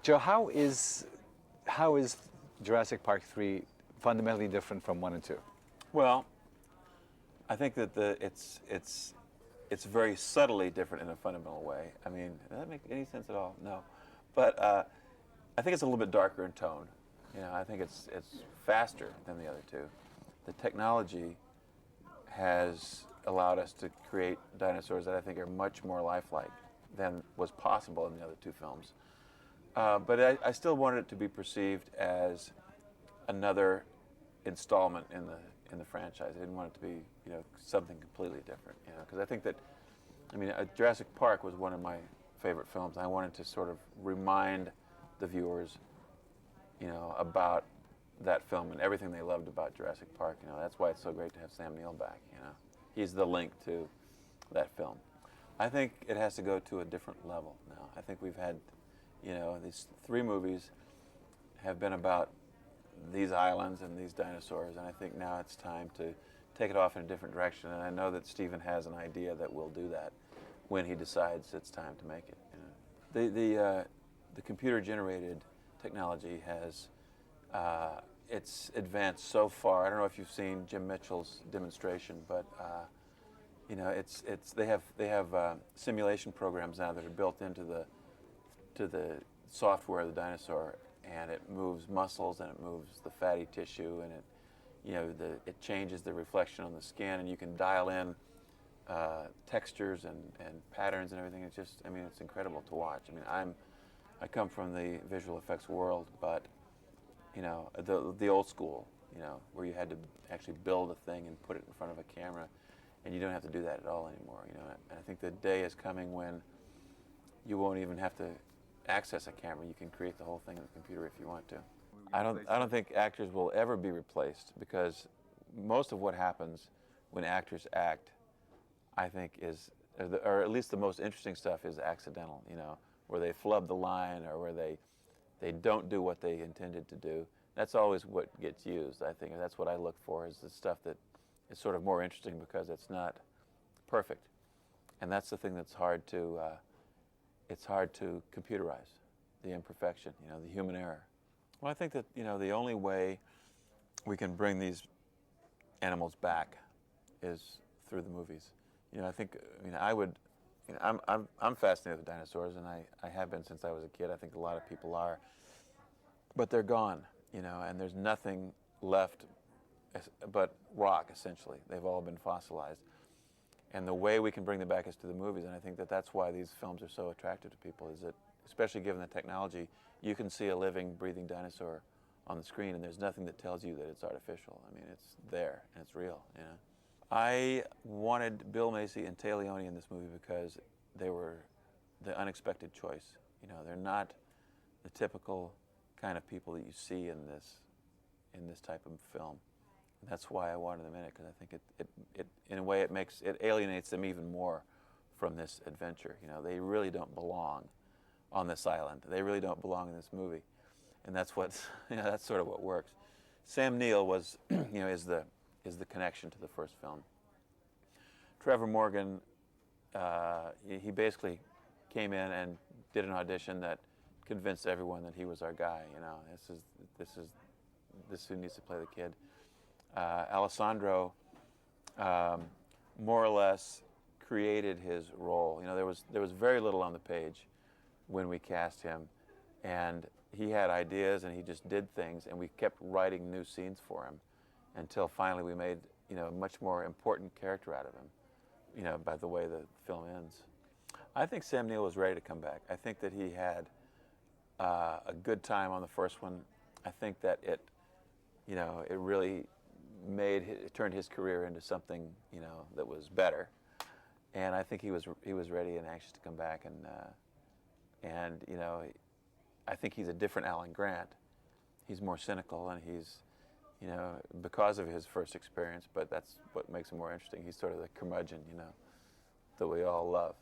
Joe, how is Jurassic Park 3 fundamentally different from 1 and 2? Well, I think that it's very subtly different in a fundamental way. I mean, does that make any sense at all? No, but I think it's a little bit darker in tone. You know, I think it's faster than the other two. The technology has allowed us to create dinosaurs that I think are much more lifelike than was possible in the other two films. But I still wanted it to be perceived as another installment in the franchise. I didn't want it to be, you know, something completely different. You know, because I think that, I mean, Jurassic Park was one of my favorite films. I wanted to sort of remind the viewers, you know, about that film and everything they loved about Jurassic Park. You know, that's why it's so great to have Sam Neill back. You know, he's the link to that film. I think it has to go to a different level now. I think we've had, you know, these 3 movies have been about these islands and these dinosaurs, and I think now it's time to take it off in a different direction. And I know that Steven has an idea that will do that when he decides it's time to make it. You know, the computer-generated technology has it's advanced so far. I don't know if you've seen Jim Mitchell's demonstration, but you know, they have simulation programs now that are built into the software of the dinosaur, and it moves muscles and it moves the fatty tissue, and it changes the reflection on the skin, and you can dial in textures and patterns and everything. It's just, I mean, it's incredible to watch. I mean, I come from the visual effects world, but you know, the old school, you know, where you had to actually build a thing and put it in front of a camera, and you don't have to do that at all anymore. You know, and I think the day is coming when you won't even have to access a camera. You can create the whole thing in the computer if you want to. I don't think actors will ever be replaced, because most of what happens when actors act, I think, or at least the most interesting stuff is accidental. You know, where they flub the line or where they don't do what they intended to do. That's always what gets used, I think. And that's what I look for, is the stuff that is sort of more interesting because it's not perfect. And that's the thing that's hard to, it's hard to computerize, the imperfection, you know, the human error. Well, I think that, you know, the only way we can bring these animals back is through the movies. You know, I think, I mean, you know, I'm fascinated with dinosaurs, and I have been since I was a kid. I think a lot of people are. But they're gone, you know, and there's nothing left but rock, essentially. They've all been fossilized. And the way we can bring them back is to the movies, and I think that that's why these films are so attractive to people, is that, especially given the technology, you can see a living, breathing dinosaur on the screen, and there's nothing that tells you that it's artificial. I mean, it's there, and it's real, you know. I wanted Bill Macy and Tay Leone in this movie because they were the unexpected choice. You know, they're not the typical kind of people that you see in this type of film. And that's why I wanted them in it, because I think it in a way it alienates them even more from this adventure. You know, they really don't belong on this island. They really don't belong in this movie, and that's what, you know, that's sort of what works. Sam Neill was, you know, is the connection to the first film. Trevor Morgan, he basically came in and did an audition that convinced everyone that he was our guy. You know, this is who needs to play the kid. Alessandro more or less created his role. You know, there was very little on the page when we cast him, and he had ideas and he just did things, and we kept writing new scenes for him until finally we made, you know, a much more important character out of him, you know, by the way the film ends. I think Sam Neill was ready to come back. I think that he had a good time on the first one. I think that it really turned his career into something, you know, that was better. And I think he was ready and anxious to come back, and you know, I think he's a different Alan Grant. He's more cynical, and he's, you know, because of his first experience, but that's what makes him more interesting. He's sort of the curmudgeon, you know, that we all love.